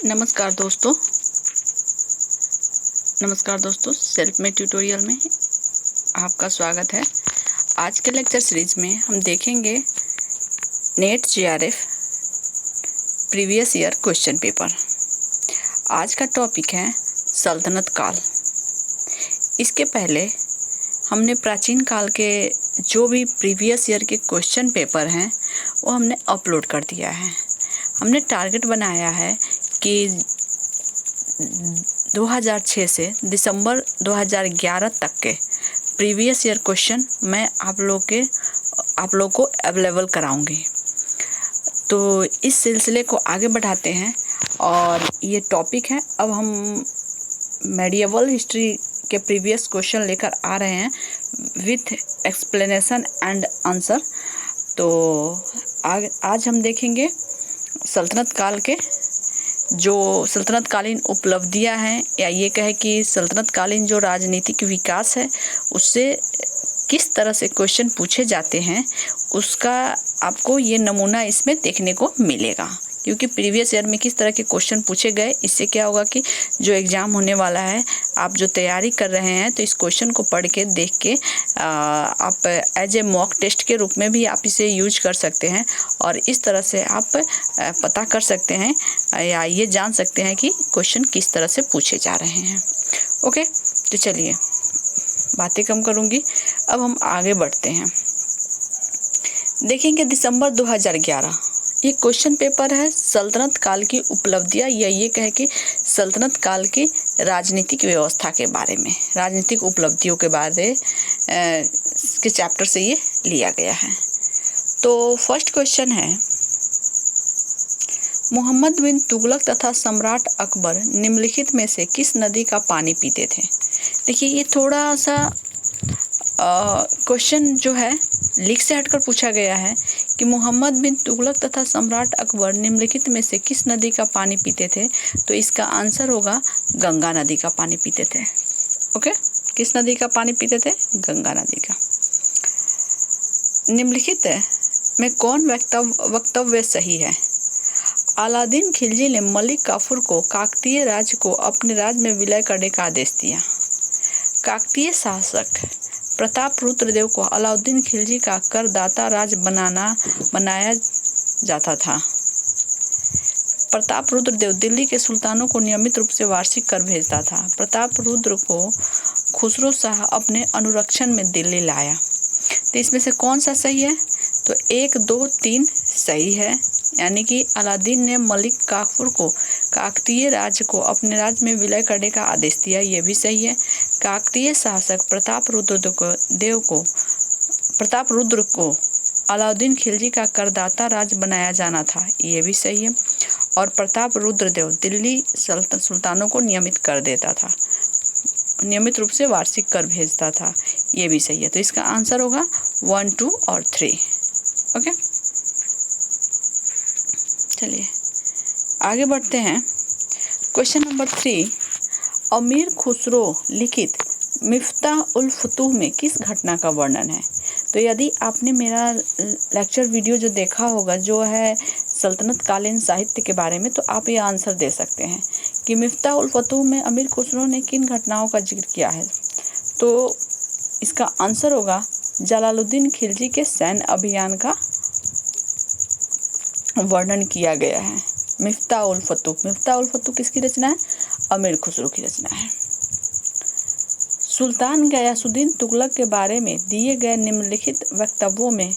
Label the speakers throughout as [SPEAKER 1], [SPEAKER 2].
[SPEAKER 1] नमस्कार दोस्तों self made tutorial में आपका स्वागत है। आज के लेक्चर सीरीज में हम देखेंगे net GRF previous year question paper. आज का टॉपिक है सल्तनत काल। इसके पहले हमने प्राचीन काल के जो भी प्रीवियस ईयर के क्वेश्चन पेपर हैं वो हमने अपलोड कर दिया है। हमने टारगेट बनाया है कि 2006 से दिसंबर 2011 तक के प्रीवियस ईयर क्वेश्चन मैं आप लोग को अवेलेबल कराऊंगी। तो इस सिलसिले को आगे बढ़ाते हैं और ये टॉपिक है। अब हम मेडिएवल हिस्ट्री के प्रीवियस क्वेश्चन लेकर आ रहे हैं विथ एक्सप्लेनेशन एंड आंसर। तो आज हम देखेंगे सल्तनत काल के जो सल्तनत कालीन उपलब्धियां हैं, या ये कहे कि सल्तनत कालीन जो राजनीतिक विकास है उससे किस तरह से क्वेश्चन पूछे जाते हैं, उसका आपको ये नमूना इसमें देखने को मिलेगा। क्योंकि प्रीवियस ईयर में किस तरह के क्वेश्चन पूछे गए, इससे क्या होगा कि जो एग्ज़ाम होने वाला है, आप जो तैयारी कर रहे हैं तो इस क्वेश्चन को पढ़ के देख के आप एज ए मॉक टेस्ट के रूप में भी आप इसे यूज कर सकते हैं और इस तरह से आप पता कर सकते हैं या ये जान सकते हैं कि क्वेश्चन किस तरह से पूछे जा रहे हैं। ओके, तो चलिए बातें कम करूँगी, अब हम आगे बढ़ते हैं। देखेंगे दिसंबर 2011 ये क्वेश्चन पेपर है सल्तनत काल की उपलब्धियां, या ये कहे कि सल्तनत काल की राजनीतिक व्यवस्था के बारे में, राजनीतिक उपलब्धियों के बारे के चैप्टर से ये लिया गया है। तो फर्स्ट क्वेश्चन है, मोहम्मद बिन तुगलक तथा सम्राट अकबर निम्नलिखित में से किस नदी का पानी पीते थे। देखिए ये थोड़ा सा क्वेश्चन जो है लीक से हटकर पूछा गया है कि मोहम्मद बिन तुगलक तथा सम्राट अकबर निम्नलिखित में से किस नदी का पानी पीते थे। तो इसका आंसर होगा गंगा नदी का पानी पीते थे। ओके, किस नदी का पानी पीते थे? गंगा नदी का। निम्नलिखित में कौन वक्तव्य सही है? अलादीन खिलजी ने मलिक काफूर को काकतीय राज्य को अपने राज्य में विलय करने का आदेश दिया। काकतीय शासक प्रताप रुद्रदेव को अलाउद्दीन खिलजी का करदाता राज बनाया जाता था। प्रताप रुद्रदेव दिल्ली के सुल्तानों को नियमित रूप से वार्षिक कर भेजता था। प्रताप रुद्र को खुसरो शाह अपने अनुरक्षण में दिल्ली लाया। तो इसमें से कौन सा सही है? तो 1, 2, 3 सही है, यानी कि अलादीन ने मलिक काफूर को काकतीय राज्य को अपने राज्य में विलय करने का आदेश दिया, ये भी सही है। काकतीय शासक प्रताप रुद्र को अलाउद्दीन खिलजी का करदाता राज्य बनाया जाना था, ये भी सही है। और प्रताप रुद्रदेव दिल्ली सुल्तानों को नियमित कर देता था, नियमित रूप से वार्षिक कर भेजता था, ये भी सही है। तो इसका आंसर होगा 1, 2 और 3। ओके, चलिए आगे बढ़ते हैं। क्वेश्चन नंबर 3, अमीर खुसरो लिखित मिफ्ताह उल फुतूह में किस घटना का वर्णन है। तो यदि आपने मेरा लेक्चर वीडियो जो देखा होगा, जो है सल्तनत कालीन साहित्य के बारे में, तो आप ये आंसर दे सकते हैं कि मिफ्ताह उल फुतूह में अमीर खुसरो ने किन घटनाओं का जिक्र किया है। तो इसका आंसर होगा जलालुद्दीन खिलजी के सैन्य अभियान का वर्णन किया गया है। मिफ्ताह उल फुतूह किसकी रचना है? अमीर खुसरो की रचना है। सुल्तान गयासुद्दीन तुगलक के बारे में दिए गए निम्नलिखित वक्तव्यों में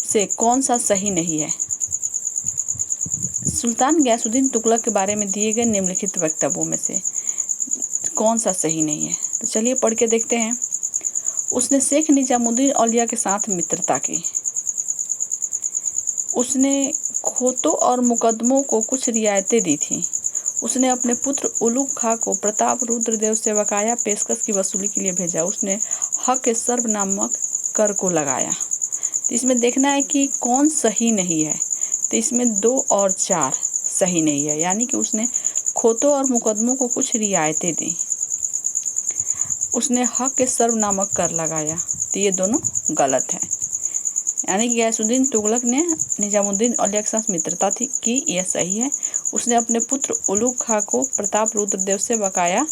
[SPEAKER 1] से कौन सा सही नहीं है। सुल्तान गयासुद्दीन तुगलक के बारे में दिए गए निम्नलिखित वक्तव्यों में से कौन सा सही नहीं है। तो चलिए पढ़ के देखते हैं। उसने शेख निजामुद्दीन औलिया के साथ मित्रता की। उसने खोतों और मुकदमों को कुछ रियायतें दी थी। उसने अपने पुत्र उलुग खां को प्रताप रुद्रदेव से बकाया पेशकश की वसूली के लिए भेजा। उसने हक सर्व नामक कर को लगाया। तो इसमें देखना है कि कौन सही नहीं है। तो इसमें 2 और 4 सही नहीं है, यानी कि उसने खोतों और मुकदमों को कुछ रियायतें दी, उसने हक सर्व नामक कर लगाया, तो ये दोनों गलत है। यानी कि गयासुद्दीन तुगलक ने निजामुद्दीन औलिया के साथ मित्रता थी कि यह सही है। उसने अपने पुत्र उलूग खां को प्रताप रुद्रदेव से बकाया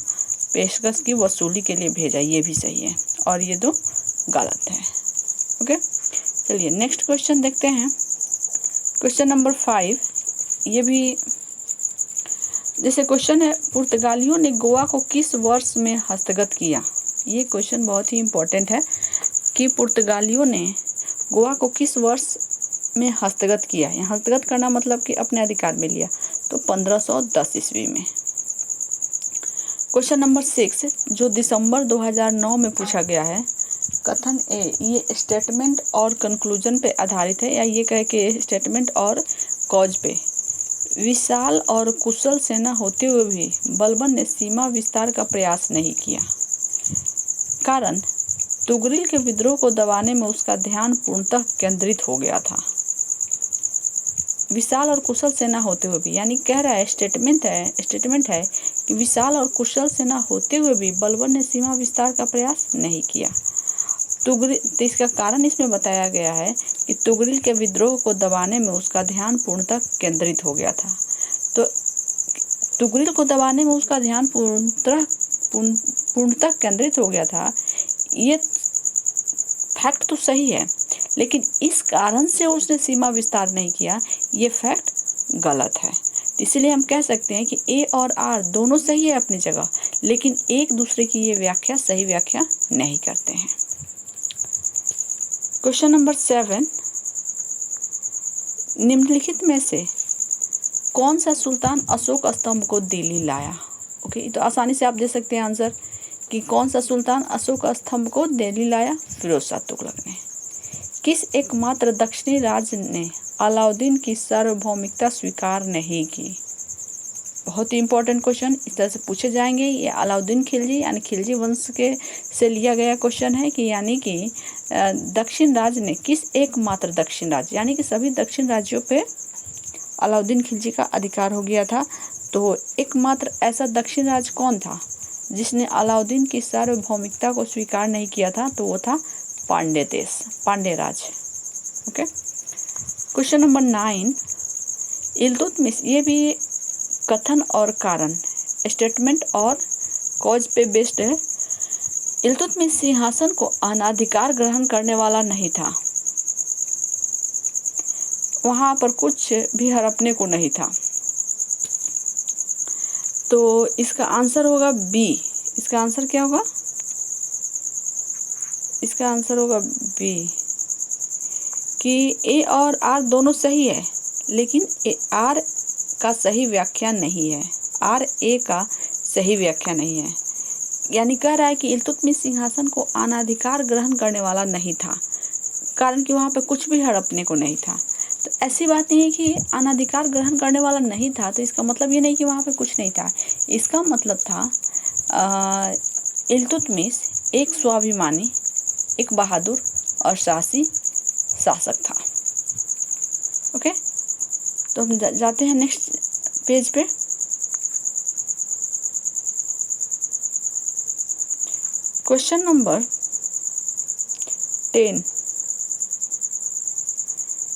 [SPEAKER 1] पेशकश की वसूली के लिए भेजा। ये भी सही है और ये दो गलत है। ओके, चलिए नेक्स्ट क्वेश्चन देखते हैं। क्वेश्चन नंबर 5, ये भी जैसे क्वेश्चन है, पुर्तगालियों ने गोवा को किस वर्ष में हस्तगत किया। ये क्वेश्चन बहुत ही इम्पोर्टेंट है कि पुर्तगालियों ने गोवा को किस वर्ष में हस्तगत किया। यहाँ हस्तगत करना मतलब कि अपने अधिकार में लिया, तो 1510 ईस्वी में। क्वेश्चन नंबर 6 जो दिसंबर 2009 में पूछा गया है, कथन ए, ये स्टेटमेंट और कंक्लूजन पे आधारित है, या ये कहे कि स्टेटमेंट और कॉज पे। विशाल और कुशल सेना होते हुए भी बलबन ने सीमा विस्तार का प्रयास नहीं किया। कारण, तुगरिल के विद्रोह को दबाने में उसका ध्यान पूर्णतः केंद्रित हो गया था। विशाल और कुशल सेना होते हुए भी, यानी कह रहा है स्टेटमेंट है कि विशाल और कुशल सेना होते हुए भी बलबन ने सीमा विस्तार का प्रयास नहीं किया। तो इसका कारण इसमें बताया गया है कि तुगरिल के विद्रोह को दबाने में उसका ध्यान पूर्णतः केंद्रित हो गया था। तो तुगरिल को दबाने में उसका ध्यान पूर्णतः केंद्रित हो गया था, ये फैक्ट तो सही है, लेकिन इस कारण से उसने सीमा विस्तार नहीं किया, ये फैक्ट गलत है। इसलिए हम कह सकते हैं कि ए और आर दोनों सही है अपनी जगह, लेकिन एक दूसरे की ये व्याख्या सही व्याख्या नहीं करते हैं। क्वेश्चन नंबर 7, निम्नलिखित में से कौन सा सुल्तान अशोक स्तंभ को दिल्ली लाया। ओके, तो आसानी से आप दे सकते हैं आंसर कि कौन सा सुल्तान अशोक स्तंभ को दिल्ली लाया। फिरोज शाह तुगलक ने। किस एकमात्र दक्षिणी राज्य ने अलाउद्दीन की सार्वभौमिकता स्वीकार नहीं की। बहुत ही इंपॉर्टेंट क्वेश्चन इस तरह से पूछे जाएंगे। ये अलाउद्दीन खिलजी यानी खिलजी वंश के से लिया गया क्वेश्चन है कि यानी कि दक्षिण राज्य ने, किस एकमात्र दक्षिण राज्य, यानी कि सभी दक्षिण राज्यों पे अलाउद्दीन खिलजी का अधिकार हो गया था। तो एकमात्र ऐसा दक्षिण राज्य कौन था जिसने अलाउद्दीन की सार्वभौमिकता को स्वीकार नहीं किया था, तो वो था पांड्य देश, पांड्य राज। ओके, क्वेश्चन नंबर 9, इल्तुतमिश, ये भी कथन और कारण, स्टेटमेंट और कॉज पे बेस्ड है। इल्तुतमिश सिंहासन को अनाधिकार ग्रहण करने वाला नहीं था, वहां पर कुछ भी हड़पने को नहीं था। तो इसका आंसर होगा बी। इसका आंसर क्या होगा? इसका आंसर होगा बी कि ए और आर दोनों सही है, लेकिन आर का सही व्याख्या नहीं है, आर ए का सही व्याख्या नहीं है। यानी कह रहा है कि इल्तुतमिश सिंहासन को अनाधिकार ग्रहण करने वाला नहीं था, कारण कि वहाँ पे कुछ भी हड़पने को नहीं था। तो ऐसी बात नहीं है कि अनाधिकार ग्रहण करने वाला नहीं था, तो इसका मतलब ये नहीं कि वहाँ पे कुछ नहीं था। इसका मतलब था इल्तुतमिश एक स्वाभिमानी, एक बहादुर और साहसी शासक था। ओके, तो हम जाते हैं नेक्स्ट पेज पे। क्वेश्चन नंबर 10,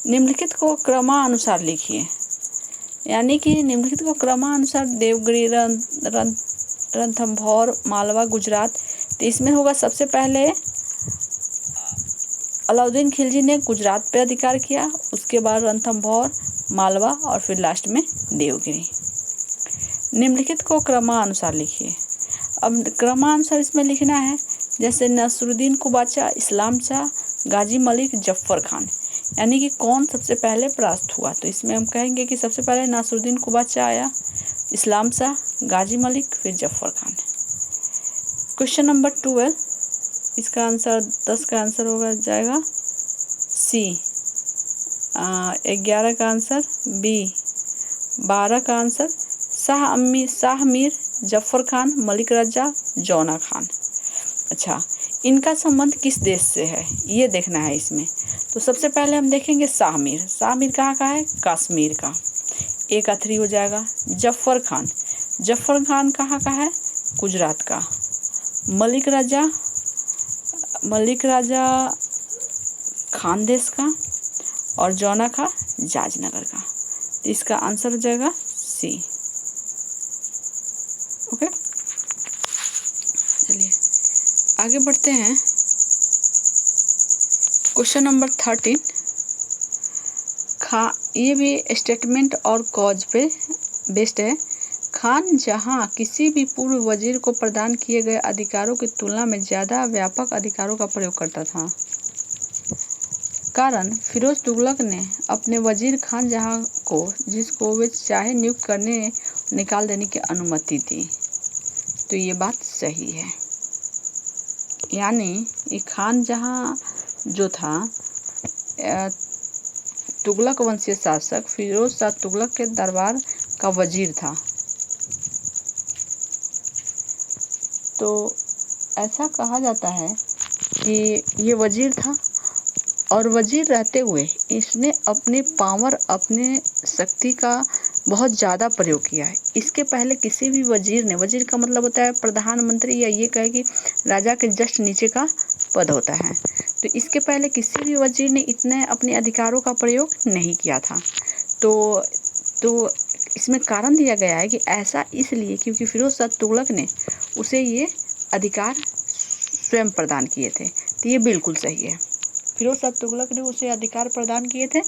[SPEAKER 1] निम्नलिखित को क्रमानुसार लिखिए। यानी कि निम्नलिखित को क्रमानुसार देवगिरी, रणथंभौर, मालवा, गुजरात। तो इसमें होगा सबसे पहले अलाउद्दीन खिलजी ने गुजरात पे अधिकार किया, उसके बाद रणथंभौर, मालवा और फिर लास्ट में देवगिरी। निम्नलिखित को क्रमानुसार लिखिए। अब क्रमानुसार इसमें लिखना है, जैसे नसरुद्दीन कुबाचा, इस्लाम शाह, गाजी मलिक, जफर खान। यानी कि कौन सबसे पहले परास्त हुआ, तो इसमें हम कहेंगे कि सबसे पहले नसरुद्दीन कुबाचा आया, इस्लाम शाह, गाजी मलिक, फिर जफर खान। क्वेश्चन नंबर 12, इसका आंसर 10 का आंसर होगा जाएगा सी, 11 का आंसर बी, 12 का आंसर शाह मीर, जफर खान, मलिक रजा, जौना खान। अच्छा, इनका संबंध किस देश से है ये देखना है इसमें। तो सबसे पहले हम देखेंगे शाह मीर। शाह मीर कहाँ का है? कश्मीर का, 1 का 3 हो जाएगा। जफर खान कहाँ का है? गुजरात का। मलिक राजा खानदेश का, और जौना का जाजनगर का। इसका आंसर हो जाएगा सी। सी। ओके, चलिए आगे बढ़ते हैं। क्वेश्चन नंबर 13, ये भी स्टेटमेंट और कॉज पे बेस्ड है। खान जहां किसी भी पूर्व वजीर को प्रदान किए गए अधिकारों की तुलना में ज़्यादा व्यापक अधिकारों का प्रयोग करता था। कारण, फिरोज तुगलक ने अपने वजीर खान जहां को जिसको वे चाहे नियुक्त करने निकाल देने की अनुमति दी। तो ये बात सही है, यानी ये खान जहां जो था तुगलक वंशीय शासक फिरोज शाह तुगलक के दरबार का वजीर था। तो ऐसा कहा जाता है कि ये वजीर था और वजीर रहते हुए इसने अपने पावर, अपने शक्ति का बहुत ज़्यादा प्रयोग किया है। इसके पहले किसी भी वजीर ने, वजीर का मतलब होता है प्रधानमंत्री, या ये कहे कि राजा के जस्ट नीचे का पद होता है। तो इसके पहले किसी भी वजीर ने इतने अपने अधिकारों का प्रयोग नहीं किया था। तो इसमें कारण दिया गया है कि ऐसा इसलिए क्योंकि फिरोज शाह तुगलक ने उसे ये अधिकार स्वयं प्रदान किए थे। तो ये बिल्कुल सही है, फिरोज शाह तुगलक ने उसे अधिकार प्रदान किए थे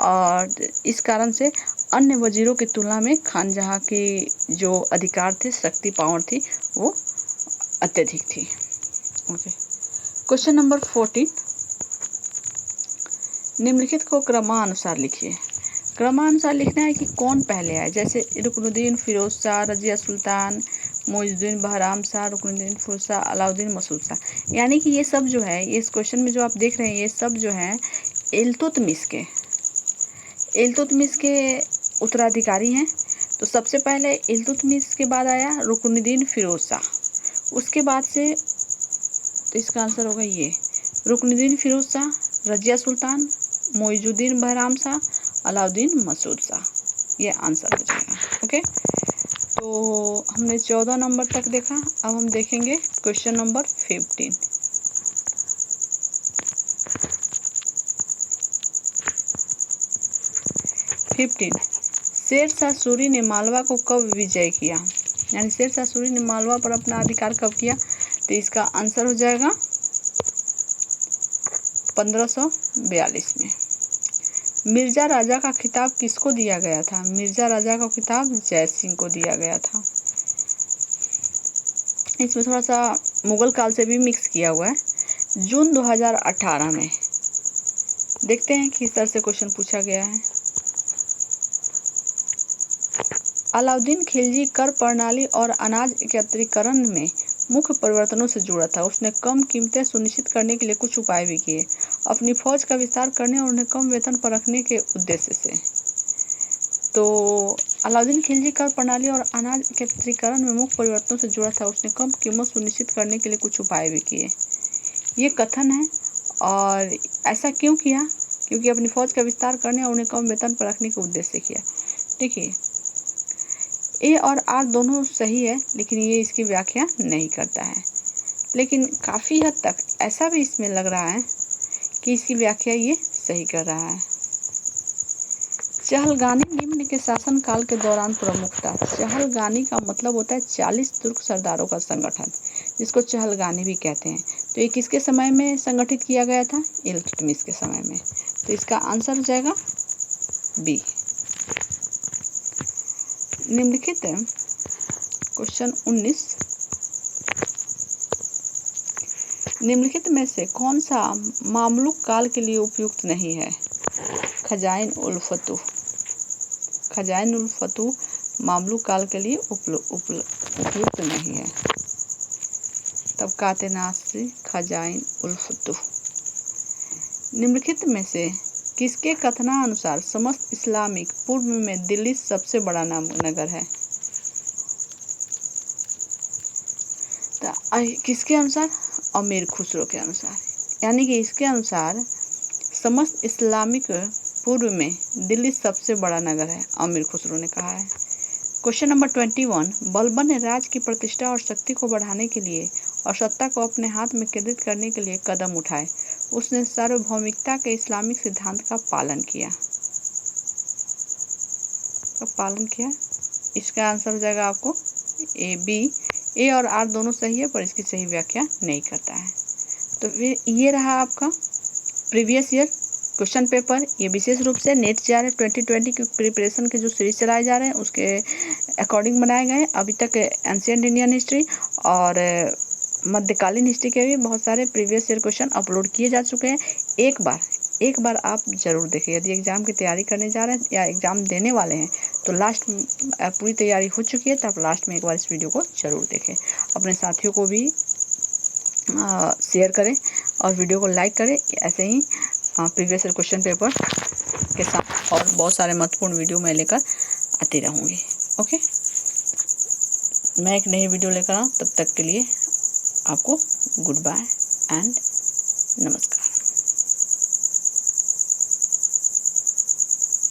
[SPEAKER 1] और इस कारण से अन्य वजीरों की तुलना में खान जहां के जो अधिकार थे, शक्ति, पावर थी, वो अत्यधिक थी। ओके, क्वेश्चन नंबर 14, निम्नलिखित को क्रमानुसार लिखिए। क्रमानुसार लिखना है कि कौन पहले आए, जैसे रुकनुद्दीन, फिरोज शाह, रजिया सुल्तान, मोइजुद्दीन, बहराम शाह, रुकनुद्दीन, फिरोज शाह, अलाउद्दीन, मसूद शाह। यानी कि ये सब जो है, इस क्वेश्चन में जो आप देख रहे हैं, ये सब जो है इल्तुतमिश के उत्तराधिकारी हैं। तो सबसे पहले इल्तुतमिश के बाद आया रुकनुद्दीन फिरोज शाह, उसके बाद से, तो इसका आंसर होगा ये रुकनुद्दीन फिरोज शाह, रजिया सुल्तान, मोइजुद्दीन बहराम शाह, अलाउद्दीन मसूद शाह। ये आंसर हो जाएगा। ओके, तो हमने 14 नंबर तक देखा। अब हम देखेंगे क्वेश्चन नंबर 15। शेर शाह सूरी ने मालवा को कब विजय किया, यानी शेर शाह सूरी ने मालवा पर अपना अधिकार कब किया। तो इसका आंसर हो जाएगा 1542 में। मिर्जा राजा का खिताब किसको दिया गया था, मिर्जा राजा का खिताब जय सिंह को दिया गया था। इसमें थोड़ा सा मुगल काल से भी मिक्स किया हुआ है। जून 2018 में देखते हैं किस तरह से क्वेश्चन पूछा गया है। अलाउद्दीन खिलजी कर प्रणाली और अनाज एकत्रीकरण में मुख्य परिवर्तनों से जुड़ा था। उसने कम कीमतें सुनिश्चित करने के लिए कुछ उपाय भी किए, अपनी फौज का विस्तार करने और उन्हें कम वेतन पर रखने के उद्देश्य से। तो अलाउद्दीन खिलजी कर प्रणाली और अनाज एकत्रीकरण में मुख्य परिवर्तनों से जुड़ा था। उसने कम कीमत सुनिश्चित करने के लिए कुछ उपाय भी किए, ये कथन है। और ऐसा क्यों किया, क्योंकि अपनी फौज का विस्तार करने और उन्हें कम वेतन पर रखने के उद्देश्य से किया। देखिए, ए और आर दोनों सही है, लेकिन ये इसकी व्याख्या नहीं करता है। लेकिन काफ़ी हद तक ऐसा भी इसमें लग रहा है कि इसकी व्याख्या ये सही कर रहा है। चहलगानी निम्न के शासन काल के दौरान प्रमुख था। चहलगानी का मतलब होता है 40 तुर्क सरदारों का संगठन, जिसको चहलगानी भी कहते हैं। तो ये किसके समय में संगठित किया गया था, इल्तुतमिश के समय में। तो इसका आंसर हो जाएगा बी। निम्नलिखित क्वेश्चन 19, निम्नलिखित में से कौन सा मामलुक काल के लिए उपयुक्त नहीं है। खजाइन उल फतूह मामलुक काल के लिए उपयुक्त नहीं है। तबकात नासिर खजाइन उल फतूह। निम्नलिखित में से किसके कथनानुसार समस्त इस्लामिक पूर्व में दिल्ली सबसे बड़ा नगर है। तो किसके अनुसार, अमीर खुसरो के अनुसार। यानी कि इसके अनुसार समस्त इस्लामिक पूर्व में दिल्ली सबसे बड़ा नगर है, अमीर खुसरो ने कहा है। क्वेश्चन नंबर 21, बलबन ने राज्य की प्रतिष्ठा और शक्ति को बढ़ाने के लिए और सत्ता को अपने हाथ में केंद्रित करने के लिए कदम उठाए। उसने सार्वभौमिकता के इस्लामिक सिद्धांत का पालन किया। इसका आंसर हो जाएगा आपको ए बी। ए और आर दोनों सही है पर इसकी सही व्याख्या नहीं करता है। तो फिर ये रहा आपका प्रीवियस ईयर क्वेश्चन पेपर। ये विशेष रूप से नेट जेआरएफ 2020 की प्रिपरेशन के जो सीरीज चलाए जा रहे हैं उसके अकॉर्डिंग बनाए गए हैं। अभी तक एंशिएंट इंडियन हिस्ट्री और मध्यकालीन हिस्ट्री के भी बहुत सारे प्रीवियस ईयर क्वेश्चन अपलोड किए जा चुके हैं। एक बार आप ज़रूर देखें। यदि एग्ज़ाम की तैयारी करने जा रहे हैं या एग्ज़ाम देने वाले हैं तो लास्ट पूरी तैयारी हो चुकी है तो आप लास्ट में एक बार इस वीडियो को ज़रूर देखें। अपने साथियों को भी शेयर करें और वीडियो को लाइक करें। ऐसे ही प्रीवियस ईयर क्वेश्चन पेपर के साथ और बहुत सारे महत्वपूर्ण वीडियो मैं लेकर आती रहूँगी। ओके, मैं एक नई वीडियो लेकर आऊँ, तब तक के लिए आपको गुड बाय एंड नमस्कार।